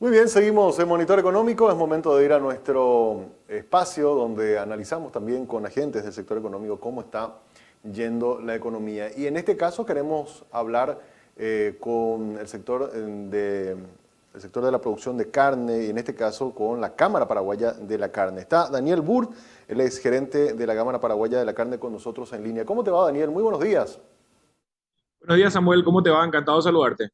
Muy bien, seguimos en Monitor Económico. Es momento de ir a nuestro espacio donde analizamos también con agentes del sector económico cómo está yendo la economía. Y en este caso queremos hablar con el sector de la producción de carne y en este caso con la Cámara Paraguaya de la Carne. Está Daniel Burt, él es gerente de la Cámara Paraguaya de la Carne con nosotros en línea. ¿Cómo te va, Daniel? Muy buenos días. Buenos días, Samuel, ¿cómo te va? Encantado de saludarte.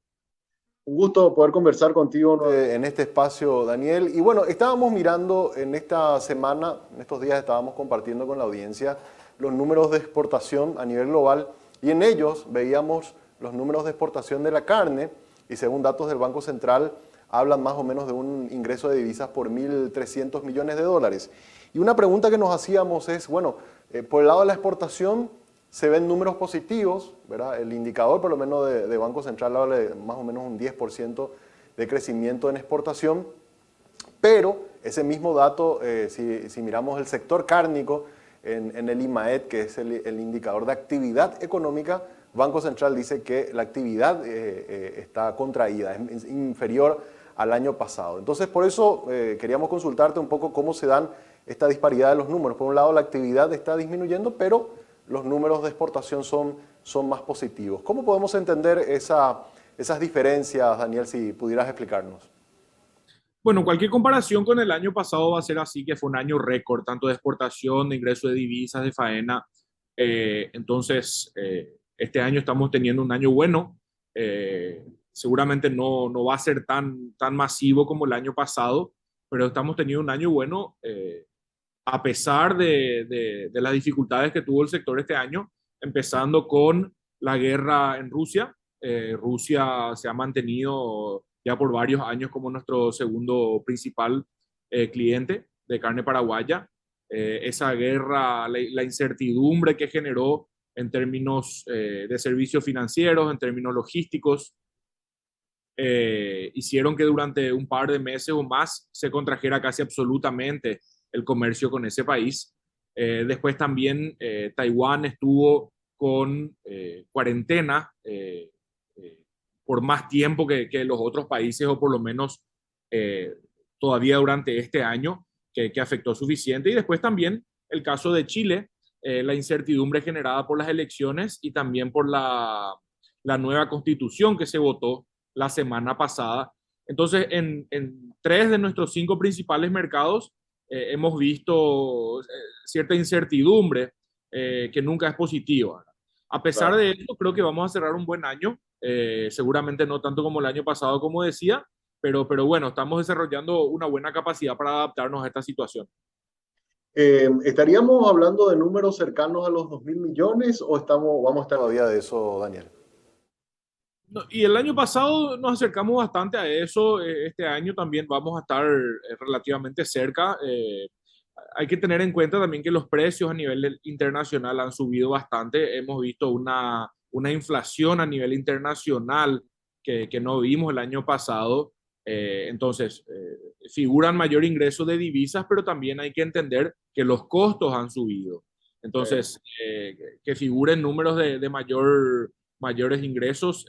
Un gusto poder conversar contigo en este espacio, Daniel. Y bueno, estábamos mirando en esta semana, en estos días estábamos compartiendo con la audiencia los números de exportación a nivel global y en ellos veíamos los números de exportación de la carne y según datos del Banco Central hablan más o menos de un ingreso de divisas por 1.300 millones de dólares. Y una pregunta que nos hacíamos es, bueno, por el lado de la exportación, se ven números positivos, ¿verdad? El indicador, por lo menos de Banco Central, habla de más o menos un 10% de crecimiento en exportación, pero ese mismo dato, si miramos el sector cárnico en el IMAET, que es el indicador de actividad económica, Banco Central dice que la actividad está contraída, es inferior al año pasado. Entonces, por eso queríamos consultarte un poco cómo se dan esta disparidad de los números. Por un lado, la actividad está disminuyendo, pero los números de exportación son más positivos. ¿Cómo podemos entender esas diferencias, Daniel, si pudieras explicarnos? Bueno, cualquier comparación con el año pasado va a ser así, que fue un año récord, tanto de exportación, de ingreso de divisas, de faena. Este año estamos teniendo un año bueno. Seguramente no va a ser tan masivo como el año pasado, pero estamos teniendo un año bueno a pesar de las dificultades que tuvo el sector este año, empezando con la guerra en Rusia. Rusia se ha mantenido ya por varios años como nuestro segundo principal cliente de carne paraguaya. Esa guerra, la incertidumbre que generó en términos de servicios financieros, en términos logísticos, hicieron que durante un par de meses o más se contrajera casi absolutamente el comercio con ese país. Después también Taiwán estuvo con cuarentena por más tiempo que los otros países, o por lo menos eh, todavía durante este año, que afectó suficiente. Y después también el caso de Chile, la incertidumbre generada por las elecciones y también por la nueva constitución que se votó la semana pasada. Entonces, en tres de nuestros cinco principales mercados hemos visto cierta incertidumbre que nunca es positiva. A pesar Claro. de esto, creo que vamos a cerrar un buen año, seguramente no tanto como el año pasado, como decía, pero bueno, estamos desarrollando una buena capacidad para adaptarnos a esta situación. ¿Estaríamos hablando de números cercanos a los 2.000 millones o vamos a estar todavía de eso, Daniel? No, y el año pasado nos acercamos bastante a eso. Este año también vamos a estar relativamente cerca. Hay que tener en cuenta también que los precios a nivel internacional han subido bastante. Hemos visto una inflación a nivel internacional que no vimos el año pasado. Figuran mayor ingreso de divisas, pero también hay que entender que los costos han subido. Entonces, que figuren números de mayores ingresos,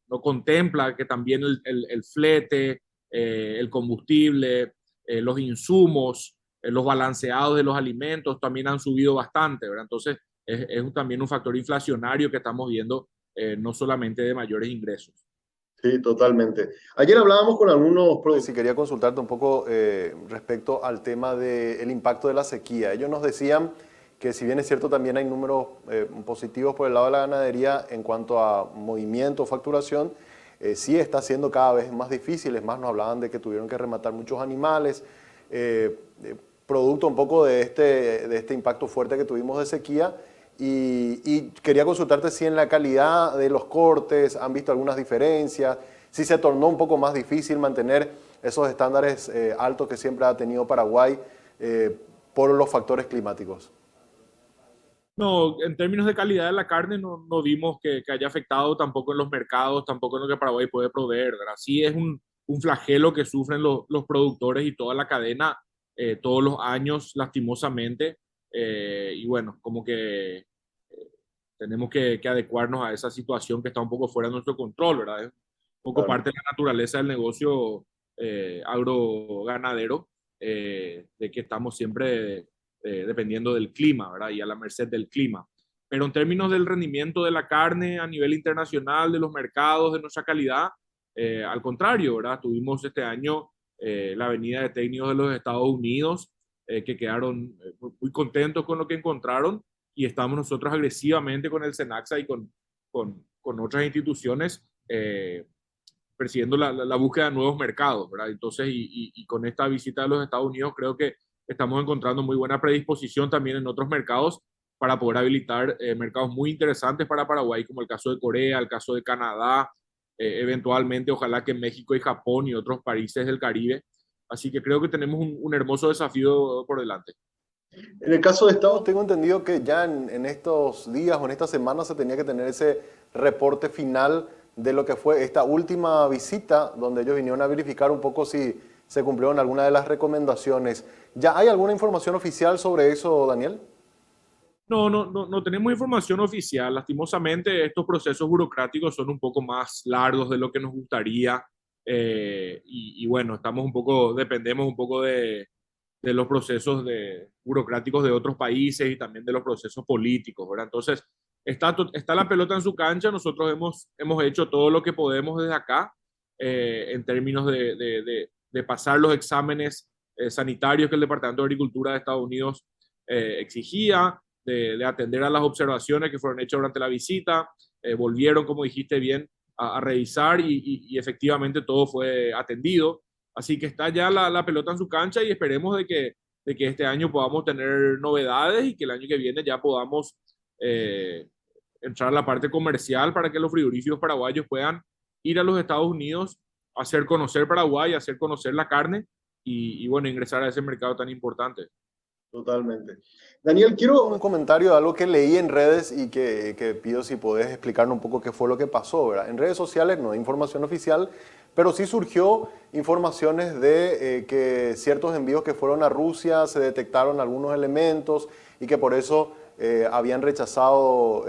no contempla que también el flete, el combustible, los insumos, los balanceados de los alimentos también han subido bastante, ¿verdad? Entonces, también un factor inflacionario que estamos viendo, no solamente de mayores ingresos. Sí, totalmente. Ayer hablábamos con algunos productores. Y quería consultarte un poco respecto al tema del impacto de la sequía. Ellos nos decían que si bien es cierto también hay números positivos por el lado de la ganadería en cuanto a movimiento, facturación, sí está siendo cada vez más difícil. Es más, nos hablaban de que tuvieron que rematar muchos animales, producto un poco de este impacto fuerte que tuvimos de sequía. Y quería consultarte si en la calidad de los cortes han visto algunas diferencias, si se tornó un poco más difícil mantener esos estándares altos que siempre ha tenido Paraguay por los factores climáticos. No, en términos de calidad de la carne no vimos que haya afectado tampoco en los mercados, tampoco en lo que Paraguay puede proveer, ¿verdad? Sí es un flagelo que sufren los productores y toda la cadena todos los años, lastimosamente. Y bueno, como que tenemos que adecuarnos a esa situación que está un poco fuera de nuestro control, ¿verdad? Es un poco Claro. parte de la naturaleza del negocio agroganadero, de que estamos siempre dependiendo del clima, ¿verdad? Y a la merced del clima. Pero en términos del rendimiento de la carne a nivel internacional, de los mercados, de nuestra calidad, al contrario, ¿verdad? Tuvimos este año la venida de técnicos de los Estados Unidos que quedaron muy contentos con lo que encontraron y estamos nosotros agresivamente con el SENACSA y con otras instituciones persiguiendo la búsqueda de nuevos mercados, ¿verdad? Entonces, y con esta visita de los Estados Unidos, creo que estamos encontrando muy buena predisposición también en otros mercados para poder habilitar mercados muy interesantes para Paraguay, como el caso de Corea, el caso de Canadá, eventualmente, ojalá que México y Japón y otros países del Caribe. Así que creo que tenemos un hermoso desafío por delante. En el caso de Estados, tengo entendido que ya en estos días o en esta semana se tenía que tener ese reporte final de lo que fue esta última visita, donde ellos vinieron a verificar un poco si se cumplieron alguna de las recomendaciones. ¿Ya hay alguna información oficial sobre eso, Daniel? No tenemos información oficial. Lastimosamente, estos procesos burocráticos son un poco más largos de lo que nos gustaría. Y bueno, dependemos un poco de los procesos burocráticos de otros países y también de los procesos políticos, ¿verdad? Entonces, está la pelota en su cancha. Nosotros hemos hecho todo lo que podemos desde acá en términos de pasar los exámenes sanitarios que el Departamento de Agricultura de Estados Unidos exigía, de atender a las observaciones que fueron hechas durante la visita. Volvieron, como dijiste bien, a revisar y efectivamente todo fue atendido. Así que está ya la pelota en su cancha y esperemos de que este año podamos tener novedades y que el año que viene ya podamos entrar a la parte comercial para que los frigoríficos paraguayos puedan ir a los Estados Unidos, hacer conocer Paraguay, hacer conocer la carne y bueno, ingresar a ese mercado tan importante. Totalmente. Daniel, quiero un comentario de algo que leí en redes y que pido si podés explicarnos un poco qué fue lo que pasó, ¿verdad? En redes sociales no hay información oficial, pero sí surgió informaciones de que ciertos envíos que fueron a Rusia se detectaron algunos elementos y que por eso habían rechazado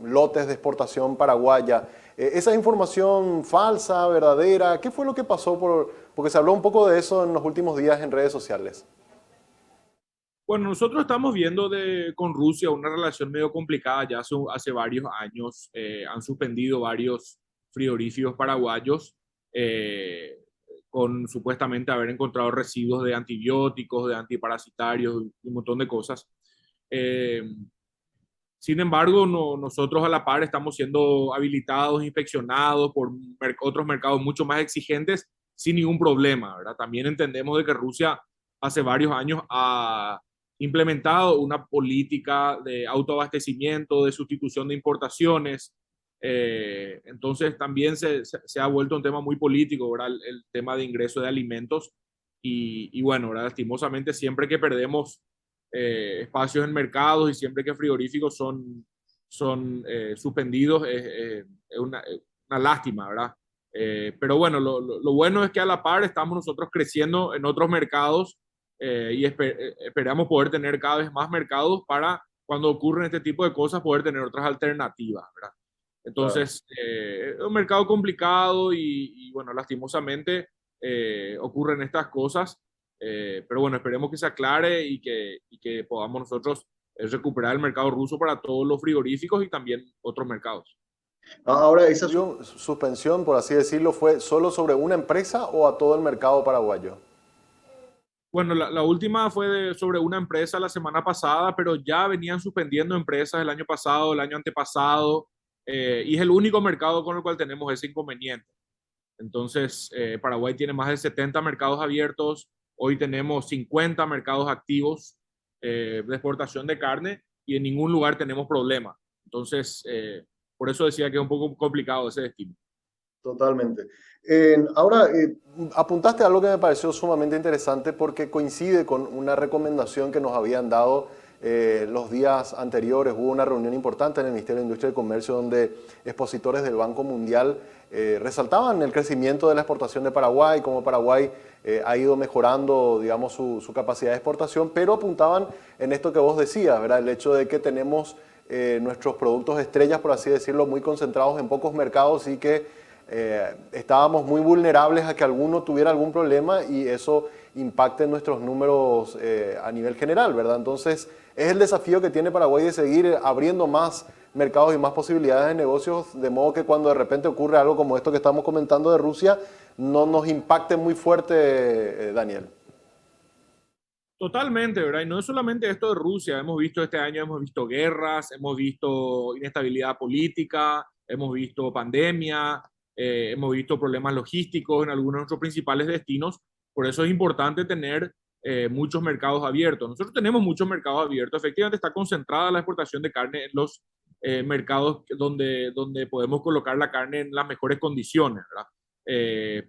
lotes de exportación paraguaya. ¿Esa información falsa, verdadera? ¿Qué fue lo que pasó? Porque se habló un poco de eso en los últimos días en redes sociales. Bueno, nosotros estamos viendo con Rusia una relación medio complicada ya hace varios años. Han suspendido varios frigoríficos paraguayos eh, con supuestamente haber encontrado residuos de antibióticos, de antiparasitarios y un montón de cosas. Eh, Sin embargo, nosotros a la par estamos siendo habilitados, inspeccionados por otros mercados mucho más exigentes sin ningún problema, ¿verdad? También entendemos de que Rusia hace varios años ha implementado una política de autoabastecimiento, de sustitución de importaciones. Entonces también se ha vuelto un tema muy político, ¿verdad? El tema de ingreso de alimentos. Y bueno, ¿verdad? Lastimosamente siempre que perdemos espacios en mercados y siempre que frigoríficos son suspendidos es una lástima, ¿verdad? Pero bueno, lo bueno es que a la par estamos nosotros creciendo en otros mercados y esperamos poder tener cada vez más mercados para cuando ocurren este tipo de cosas poder tener otras alternativas, ¿verdad? Entonces, es un mercado complicado y bueno, lastimosamente ocurren estas cosas, pero bueno, esperemos que se aclare y que podamos nosotros recuperar el mercado ruso para todos los frigoríficos y también otros mercados. Ahora, ¿esa suspensión, por así decirlo, fue solo sobre una empresa o a todo el mercado paraguayo? Bueno, la última fue sobre una empresa la semana pasada, pero ya venían suspendiendo empresas el año pasado, el año antepasado, y es el único mercado con el cual tenemos ese inconveniente. Entonces, Paraguay tiene más de 70 mercados abiertos, hoy tenemos 50 mercados activos de exportación de carne y en ningún lugar tenemos problema. Entonces, por eso decía que es un poco complicado ese destino. Totalmente. Ahora, apuntaste algo que me pareció sumamente interesante porque coincide con una recomendación que nos habían dado los días anteriores. Hubo una reunión importante en el Ministerio de Industria y Comercio donde expositores del Banco Mundial resaltaban el crecimiento de la exportación de Paraguay, cómo Paraguay ha ido mejorando, digamos, su capacidad de exportación, pero apuntaban en esto que vos decías, ¿verdad? El hecho de que tenemos nuestros productos estrellas, por así decirlo, muy concentrados en pocos mercados y que estábamos muy vulnerables a que alguno tuviera algún problema y eso impacte en nuestros números a nivel general, ¿verdad? Entonces, es el desafío que tiene Paraguay de seguir abriendo más mercados y más posibilidades de negocios, de modo que cuando de repente ocurre algo como esto que estamos comentando de Rusia, no nos impacte muy fuerte, Daniel. Totalmente, ¿verdad? Y no es solamente esto de Rusia, hemos visto este año, hemos visto guerras, hemos visto inestabilidad política, hemos visto pandemia, hemos visto problemas logísticos en algunos de nuestros principales destinos, por eso es importante tener muchos mercados abiertos. Nosotros tenemos muchos mercados abiertos, efectivamente está concentrada la exportación de carne en los mercados donde podemos colocar la carne en las mejores condiciones, ¿verdad?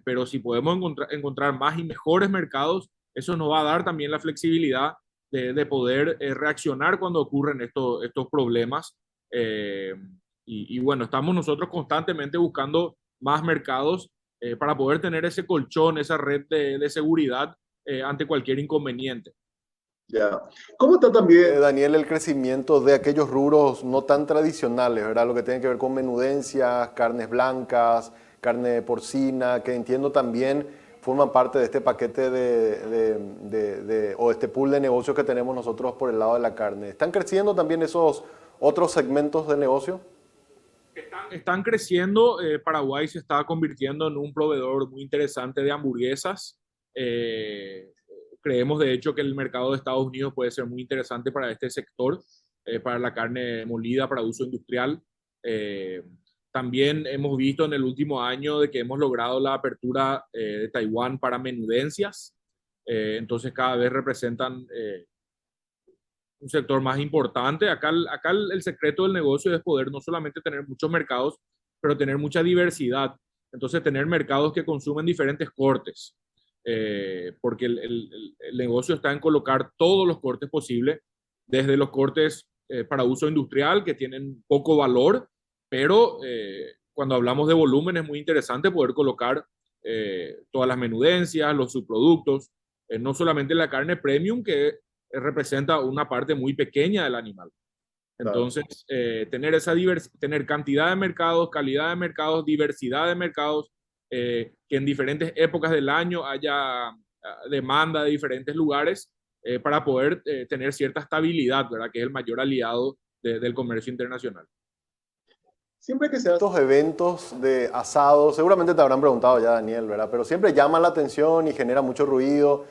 Pero si podemos encontrar más y mejores mercados, eso nos va a dar también la flexibilidad de poder reaccionar cuando ocurren estos problemas. Y bueno, estamos nosotros constantemente buscando más mercados para poder tener ese colchón, esa red de seguridad ante cualquier inconveniente. Ya. ¿Cómo está también, Daniel, el crecimiento de aquellos rubros no tan tradicionales, ¿verdad? Lo que tiene que ver con menudencias, carnes blancas, carne porcina, que entiendo también forman parte de este paquete o este pool de negocios que tenemos nosotros por el lado de la carne. ¿Están creciendo también esos otros segmentos de negocio? Están creciendo. Paraguay se está convirtiendo en un proveedor muy interesante de hamburguesas. Creemos, de hecho, que el mercado de Estados Unidos puede ser muy interesante para este sector, para la carne molida para uso industrial. Eh, También hemos visto en el último año de que hemos logrado la apertura de Taiwán para menudencias. Entonces cada vez representan un sector más importante. Acá el secreto del negocio es poder no solamente tener muchos mercados, pero tener mucha diversidad. Entonces tener mercados que consumen diferentes cortes, porque el negocio está en colocar todos los cortes posibles, desde los cortes para uso industrial, que tienen poco valor, pero cuando hablamos de volumen es muy interesante poder colocar todas las menudencias, los subproductos, no solamente la carne premium, que representa una parte muy pequeña del animal. Entonces, tener cantidad de mercados, calidad de mercados, diversidad de mercados, que en diferentes épocas del año haya demanda de diferentes lugares para poder tener cierta estabilidad, ¿verdad? Que es el mayor aliado del comercio internacional. Siempre que se hacen estos eventos de asado, seguramente te habrán preguntado ya, Daniel, ¿verdad? Pero siempre llaman la atención y genera mucho ruido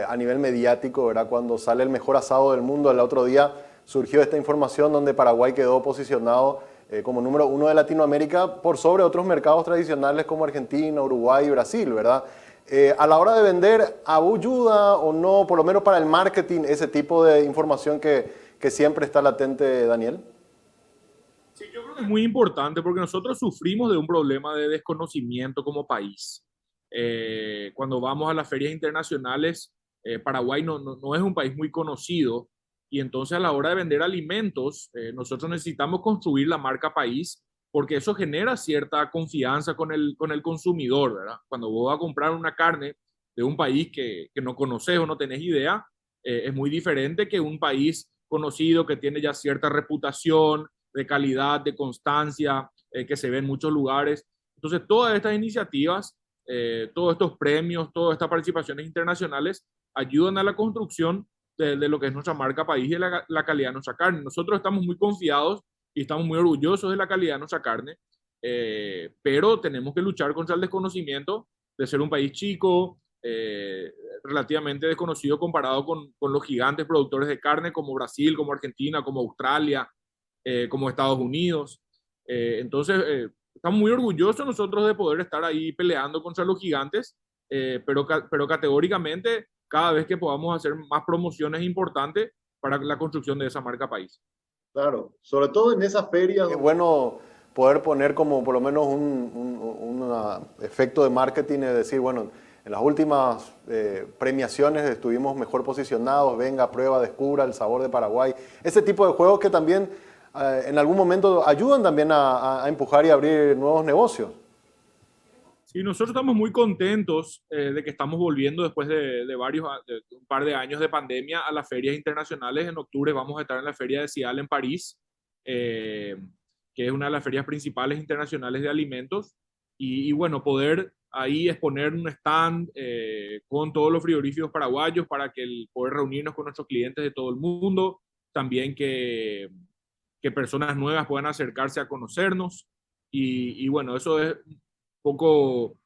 a nivel mediático, ¿verdad? Cuando sale el mejor asado del mundo, el otro día surgió esta información donde Paraguay quedó posicionado como número 1 de Latinoamérica por sobre otros mercados tradicionales como Argentina, Uruguay y Brasil, ¿verdad? A la hora de vender, ¿ayuda o no, por lo menos para el marketing, ese tipo de información que siempre está latente, Daniel? Sí, yo creo que es muy importante porque nosotros sufrimos de un problema de desconocimiento como país. Cuando vamos a las ferias internacionales, Paraguay no es un país muy conocido y entonces a la hora de vender alimentos, nosotros necesitamos construir la marca país porque eso genera cierta confianza con el consumidor, ¿verdad? Cuando vos vas a comprar una carne de un país que no conoces o no tenés idea, es muy diferente que un país conocido que tiene ya cierta reputación de calidad, de constancia, que se ve en muchos lugares. Entonces, todas estas iniciativas, todos estos premios, todas estas participaciones internacionales ayudan a la construcción de lo que es nuestra marca país y de la calidad de nuestra carne. Nosotros estamos muy confiados y estamos muy orgullosos de la calidad de nuestra carne, pero tenemos que luchar contra el desconocimiento de ser un país chico, relativamente desconocido comparado con los gigantes productores de carne como Brasil, como Argentina, como Australia, como Estados Unidos. Estamos muy orgullosos nosotros de poder estar ahí peleando contra los gigantes, pero categóricamente cada vez que podamos hacer más promociones importantes para la construcción de esa marca país. Claro, sobre todo en esas ferias. Es bueno poder poner como por lo menos un efecto de marketing, es decir, bueno, en las últimas premiaciones estuvimos mejor posicionados, venga, prueba, descubra el sabor de Paraguay. Ese tipo de juegos que también en algún momento ayudan también a empujar y abrir nuevos negocios. Sí, nosotros estamos muy contentos de que estamos volviendo después de un par de años de pandemia a las ferias internacionales. En octubre vamos a estar en la Feria de Cial en París, que es una de las ferias principales internacionales de alimentos. y bueno, poder ahí exponer un stand con todos los frigoríficos paraguayos para poder reunirnos con nuestros clientes de todo el mundo, también que personas nuevas puedan acercarse a conocernos y bueno, eso es un poco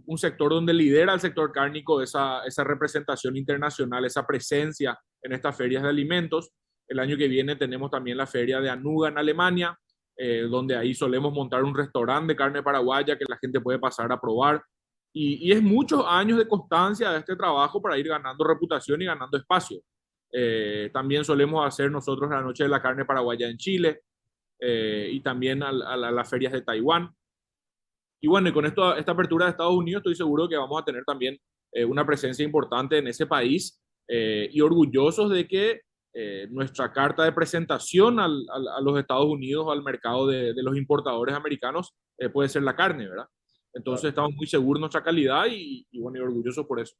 un sector donde lidera el sector cárnico esa representación internacional, esa presencia en estas ferias de alimentos. El año que viene tenemos también la feria de Anuga en Alemania, donde ahí solemos montar un restaurante de carne paraguaya que la gente puede pasar a probar. Y es muchos años de constancia de este trabajo para ir ganando reputación y ganando espacio. También solemos hacer nosotros la Noche de la Carne Paraguaya en Chile y también a las ferias de Taiwán. Y bueno, y con esta apertura de Estados Unidos estoy seguro que vamos a tener también una presencia importante en ese país y orgullosos de que nuestra carta de presentación a los Estados Unidos, al mercado de los importadores americanos, puede ser la carne, ¿verdad? Entonces estamos muy seguros de nuestra calidad y bueno, y orgullosos por eso.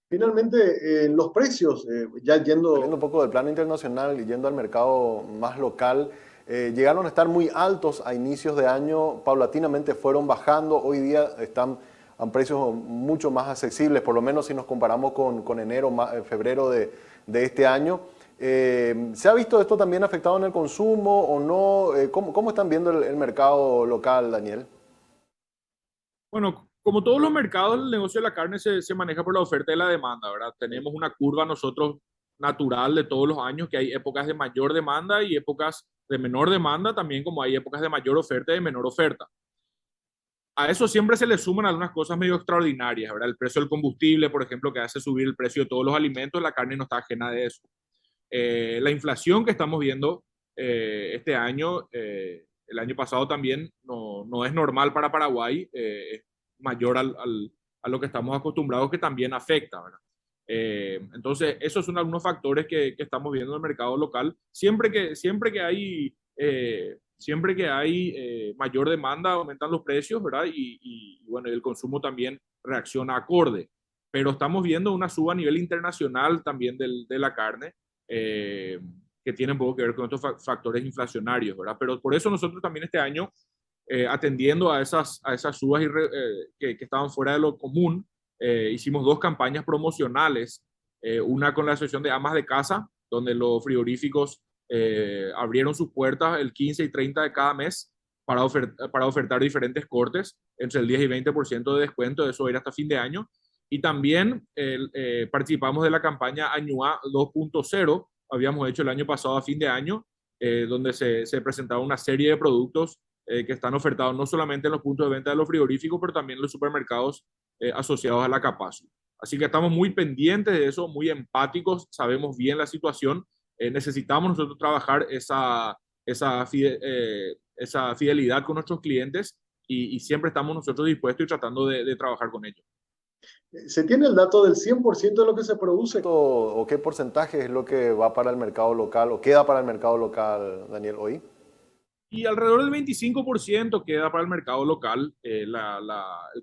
Finalmente, los precios, ya yendo un poco del plano internacional y yendo al mercado más local, llegaron a estar muy altos a inicios de año, paulatinamente fueron bajando, hoy día están a precios mucho más accesibles, por lo menos si nos comparamos con enero, febrero de este año. ¿Se ha visto esto también afectado en el consumo o no? ¿Cómo están viendo el mercado local, Daniel? Bueno, como todos los mercados, el negocio de la carne se maneja por la oferta y la demanda, ¿verdad? Tenemos una curva nosotros natural de todos los años, que hay épocas de mayor demanda y épocas de menor demanda, también como hay épocas de mayor oferta y de menor oferta. A eso siempre se le suman algunas cosas medio extraordinarias, ¿verdad? El precio del combustible, por ejemplo, que hace subir el precio de todos los alimentos, la carne no está ajena de eso. La inflación que estamos viendo este año, el año pasado también no es normal para Paraguay, es mayor a lo que estamos acostumbrados, que también afecta, ¿verdad? Entonces, esos son algunos factores que estamos viendo en el mercado local. Siempre que hay mayor demanda, aumentan los precios, ¿verdad? Bueno, el consumo también reacciona acorde. Pero estamos viendo una suba a nivel internacional también de la carne, que tiene un poco que ver con estos factores inflacionarios, ¿verdad? Pero por eso nosotros también este año, atendiendo a esas subas que estaban fuera de lo común, hicimos 2 campañas promocionales, una con la Asociación de Amas de Casa, donde los frigoríficos abrieron sus puertas el 15 y 30 de cada mes para ofertar diferentes cortes, entre el 10 y 20% de descuento, eso era hasta fin de año. Y también participamos de la campaña Añua 2.0, habíamos hecho el año pasado a fin de año, donde se presentaba una serie de productos que están ofertados no solamente en los puntos de venta de los frigoríficos, pero también en los supermercados asociados a la Capasu. Así que estamos muy pendientes de eso, muy empáticos, sabemos bien la situación. Necesitamos nosotros trabajar esa fidelidad con nuestros clientes y siempre estamos nosotros dispuestos y tratando de trabajar con ellos. ¿Se tiene el dato del 100% de lo que se produce? ¿O qué porcentaje es lo que va para el mercado local o queda para el mercado local, Daniel, hoy? Y alrededor del 25% queda para el mercado local. El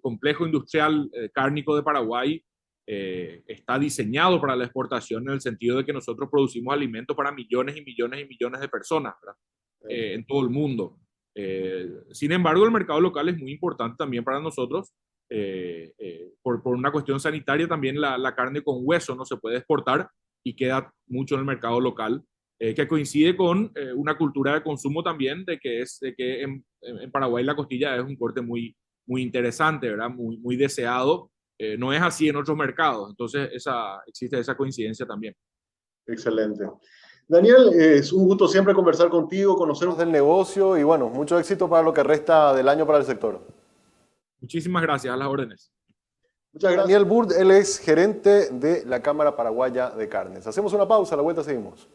complejo industrial cárnico de Paraguay está diseñado para la exportación, en el sentido de que nosotros producimos alimentos para millones y millones y millones de personas, ¿verdad? En todo el mundo. Sin embargo, el mercado local es muy importante también para nosotros. Por una cuestión sanitaria, también la carne con hueso no se puede exportar y queda mucho en el mercado local, que coincide con una cultura de consumo también, de que en Paraguay la costilla es un corte muy, muy interesante, ¿verdad? Muy, muy deseado. No es así en otros mercados, entonces existe esa coincidencia también. Excelente. Daniel, es un gusto siempre conversar contigo, conocernos del negocio y bueno, mucho éxito para lo que resta del año para el sector. Muchísimas gracias, a las órdenes. Muchas gracias. Daniel Burd, él es gerente de la Cámara Paraguaya de Carnes. Hacemos una pausa, a la vuelta seguimos.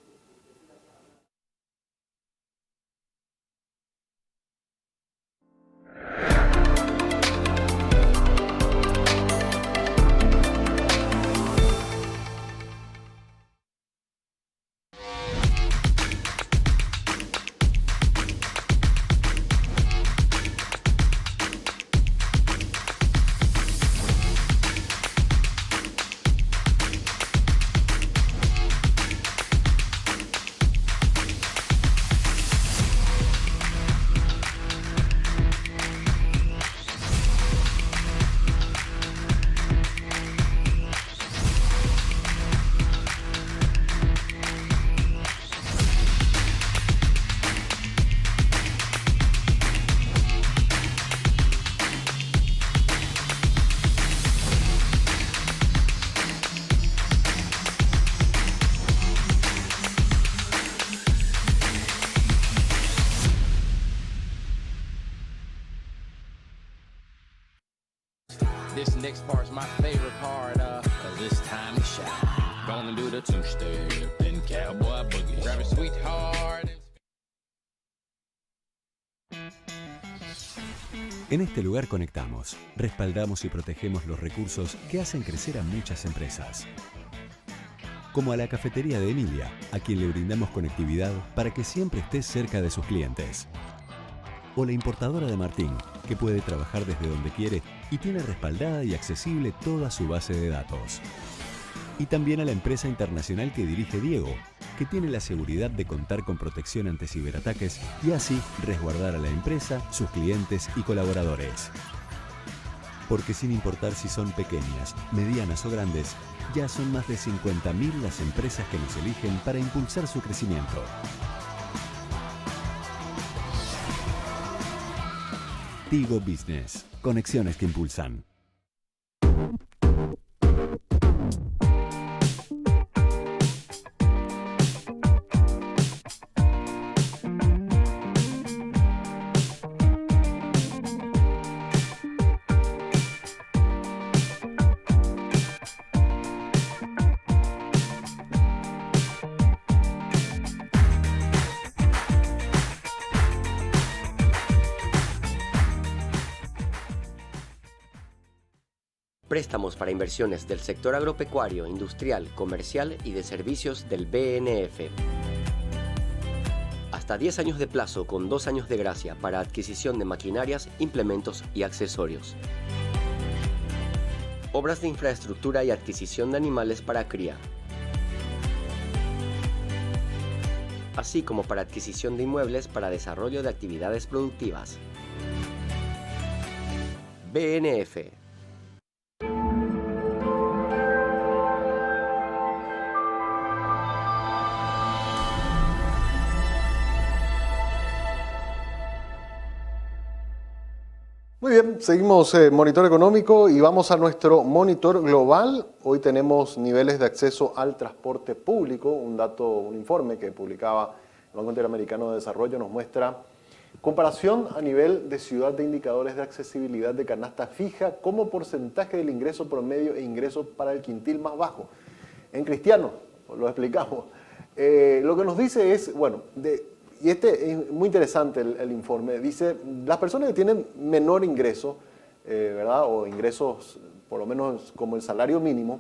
This next part's my favorite part, cause it's time to shine. Gonna do the two-step, then cowboy boogie. Grab a sweetheart. En este lugar conectamos, respaldamos y protegemos los recursos que hacen crecer a muchas empresas. Como a la cafetería de Emilia, a quien le brindamos conectividad para que siempre esté cerca de sus clientes. O la importadora de Martín, que puede trabajar desde donde quiere y tiene respaldada y accesible toda su base de datos. Y también a la empresa internacional que dirige Diego, que tiene la seguridad de contar con protección ante ciberataques y así resguardar a la empresa, sus clientes y colaboradores. Porque sin importar si son pequeñas, medianas o grandes, ya son más de 50.000 las empresas que nos eligen para impulsar su crecimiento. Tigo Business. Conexiones que impulsan. Préstamos para inversiones del sector agropecuario, industrial, comercial y de servicios del BNF. Hasta 10 años de plazo con 2 años de gracia para adquisición de maquinarias, implementos y accesorios. Obras de infraestructura y adquisición de animales para cría. Así como para adquisición de inmuebles para desarrollo de actividades productivas. BNF. Muy bien, seguimos Monitor Económico y vamos a nuestro monitor global. Hoy tenemos niveles de acceso al transporte público. Un informe que publicaba el Banco Interamericano de Desarrollo nos muestra comparación a nivel de ciudad de indicadores de accesibilidad de canasta fija como porcentaje del ingreso promedio e ingreso para el quintil más bajo. En cristiano, lo explicamos. Lo que nos dice es, bueno, y este es muy interesante el informe, dice, las personas que tienen menor ingreso, ¿verdad? O ingresos por lo menos como el salario mínimo,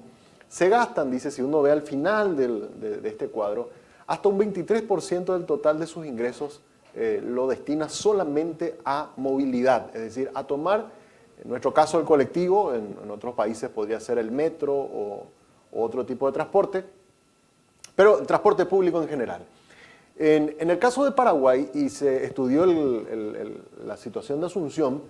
se gastan, dice, si uno ve al final de este cuadro, hasta un 23% del total de sus ingresos lo destina solamente a movilidad, es decir, a tomar, en nuestro caso el colectivo, en otros países podría ser el metro o otro tipo de transporte, pero el transporte público en general. En el caso de Paraguay, y se estudió la situación de Asunción,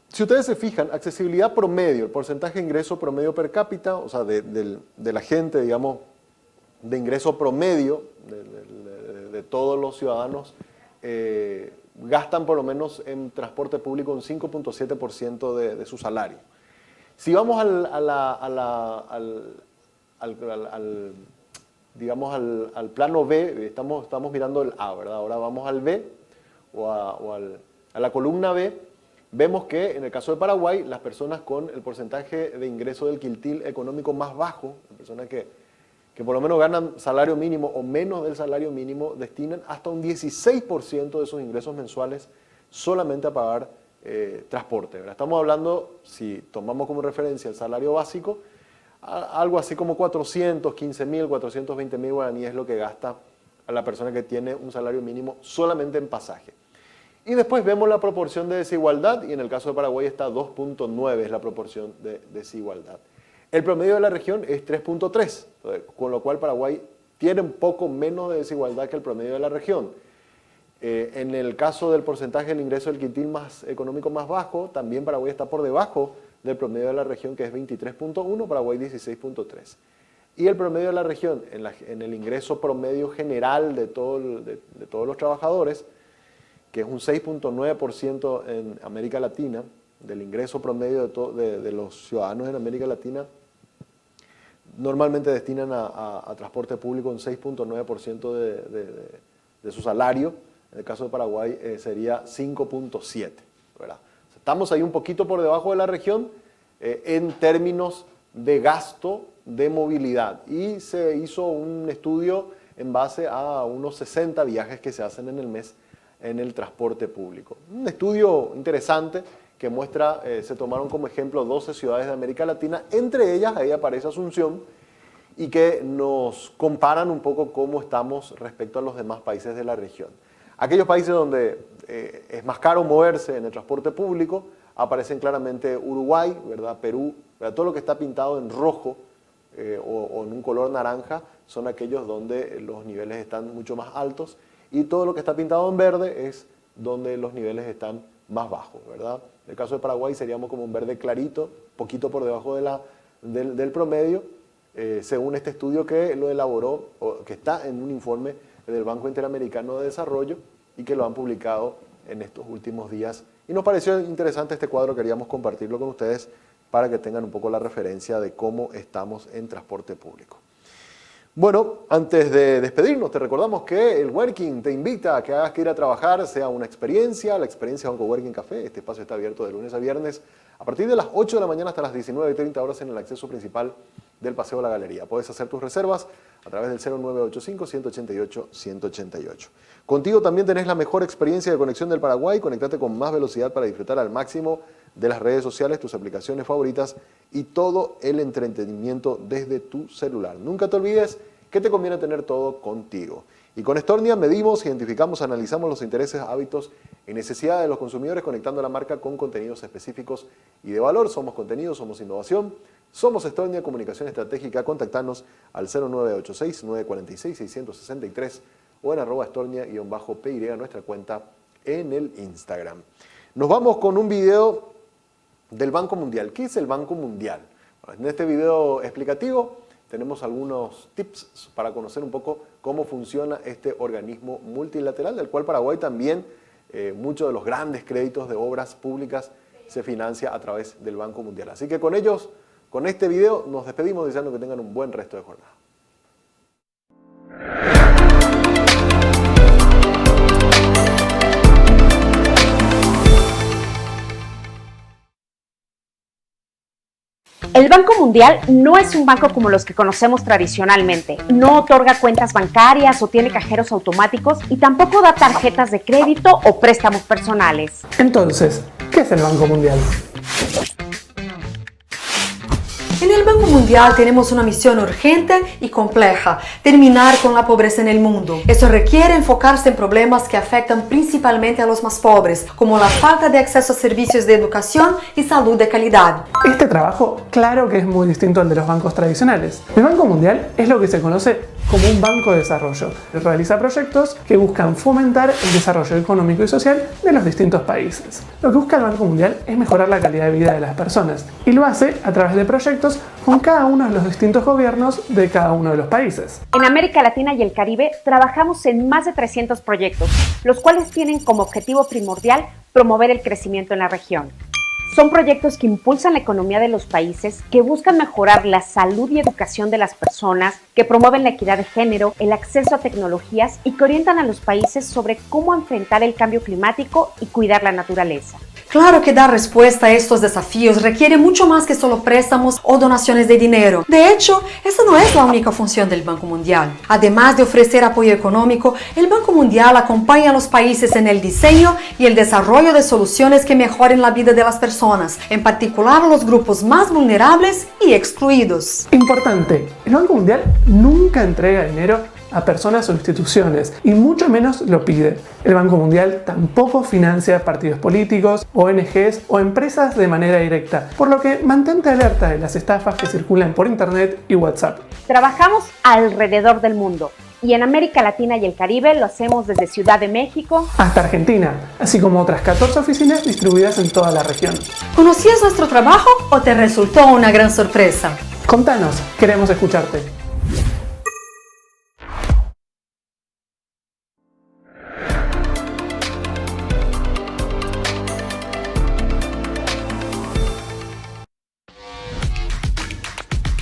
si ustedes se fijan, accesibilidad promedio, el porcentaje de ingreso promedio per cápita, o sea, de la gente, digamos, de ingreso promedio de todos los ciudadanos, gastan por lo menos en transporte público un 5.7% de su salario. Si vamos digamos al plano B, estamos mirando el A, ¿verdad? Ahora vamos al B a la columna B, vemos que en el caso de Paraguay, las personas con el porcentaje de ingreso del quintil económico más bajo, las personas que por lo menos ganan salario mínimo o menos del salario mínimo, destinan hasta un 16% de sus ingresos mensuales solamente a pagar transporte, ¿verdad? Estamos hablando, si tomamos como referencia el salario básico, algo así como 415.000, 420.000 guaraníes es lo que gasta a la persona que tiene un salario mínimo solamente en pasaje. Y después vemos la proporción de desigualdad, y en el caso de Paraguay está 2.9, es la proporción de desigualdad. El promedio de la región es 3.3, con lo cual Paraguay tiene un poco menos de desigualdad que el promedio de la región. En el caso del porcentaje del ingreso del quintil económico más bajo, también Paraguay está por debajo del promedio de la región, que es 23.1, Paraguay 16.3. Y el promedio de la región, en el ingreso promedio general de todos los trabajadores, que es un 6.9% en América Latina, del ingreso promedio de los ciudadanos en América Latina, normalmente destinan a transporte público un 6.9% de su salario. En el caso de Paraguay sería 5.7, ¿verdad? Estamos ahí un poquito por debajo de la región, en términos de gasto de movilidad. Y se hizo un estudio en base a unos 60 viajes que se hacen en el mes en el transporte público. Un estudio interesante que muestra, se tomaron como ejemplo 12 ciudades de América Latina, entre ellas ahí aparece Asunción, y que nos comparan un poco cómo estamos respecto a los demás países de la región. Aquellos países donde es más caro moverse en el transporte público, aparecen claramente Uruguay, ¿verdad? Perú, ¿verdad? Todo lo que está pintado en rojo o en un color naranja son aquellos donde los niveles están mucho más altos, y todo lo que está pintado en verde es donde los niveles están más bajos, ¿verdad? En el caso de Paraguay seríamos como un verde clarito, poquito por debajo del promedio, según este estudio que lo elaboró, o que está en un informe del Banco Interamericano de Desarrollo y que lo han publicado en estos últimos días. Y nos pareció interesante este cuadro, queríamos compartirlo con ustedes para que tengan un poco la referencia de cómo estamos en transporte público. Bueno, antes de despedirnos, te recordamos que el Working te invita a que hagas que ir a trabajar sea una experiencia, la experiencia Banco Working Café. Este espacio está abierto de lunes a viernes a partir de las 8 de la mañana hasta las 19:30 horas en el acceso principal del Paseo de la Galería. Puedes hacer tus reservas a través del 0985-188-188. Contigo también tenés la mejor experiencia de conexión del Paraguay. Conectate con más velocidad para disfrutar al máximo de las redes sociales, tus aplicaciones favoritas y todo el entretenimiento desde tu celular. Nunca te olvides que te conviene tener todo contigo. Y con Stornia medimos, identificamos, analizamos los intereses, hábitos y necesidades de los consumidores, conectando la marca con contenidos específicos y de valor. Somos contenido, somos innovación, somos Stornia, comunicación estratégica. Contactanos al 0986-946-663 o en @Stornia_PY, nuestra cuenta en el Instagram. Nos vamos con un video del Banco Mundial. ¿Qué es el Banco Mundial? En este video explicativo tenemos algunos tips para conocer un poco cómo funciona este organismo multilateral, del cual Paraguay también, muchos de los grandes créditos de obras públicas se financia a través del Banco Mundial. Así que con este video nos despedimos deseando que tengan un buen resto de jornada. El Banco Mundial no es un banco como los que conocemos tradicionalmente. No otorga cuentas bancarias o tiene cajeros automáticos y tampoco da tarjetas de crédito o préstamos personales. Entonces, ¿qué es el Banco Mundial? En el Banco Mundial tenemos una misión urgente y compleja: terminar con la pobreza en el mundo. Eso requiere enfocarse en problemas que afectan principalmente a los más pobres, como la falta de acceso a servicios de educación y salud de calidad. Este trabajo, claro que es muy distinto al de los bancos tradicionales. El Banco Mundial es lo que se conoce como un banco de desarrollo. Realiza proyectos que buscan fomentar el desarrollo económico y social de los distintos países. Lo que busca el Banco Mundial es mejorar la calidad de vida de las personas, y lo hace a través de proyectos con cada uno de los distintos gobiernos de cada uno de los países. En América Latina y el Caribe trabajamos en más de 300 proyectos, los cuales tienen como objetivo primordial promover el crecimiento en la región. Son proyectos que impulsan la economía de los países, que buscan mejorar la salud y educación de las personas, que promueven la equidad de género, el acceso a tecnologías y que orientan a los países sobre cómo enfrentar el cambio climático y cuidar la naturaleza. Claro que dar respuesta a estos desafíos requiere mucho más que solo préstamos o donaciones de dinero. De hecho, esa no es la única función del Banco Mundial. Además de ofrecer apoyo económico, el Banco Mundial acompaña a los países en el diseño y el desarrollo de soluciones que mejoren la vida de las personas, en particular a los grupos más vulnerables y excluidos. Importante, el Banco Mundial nunca entrega dinero a personas o instituciones, y mucho menos lo pide. El Banco Mundial tampoco financia partidos políticos, ONGs o empresas de manera directa, por lo que mantente alerta de las estafas que circulan por internet y WhatsApp. Trabajamos alrededor del mundo y en América Latina y el Caribe lo hacemos desde Ciudad de México hasta Argentina, así como otras 14 oficinas distribuidas en toda la región. ¿Conocías nuestro trabajo o te resultó una gran sorpresa? Contanos, queremos escucharte.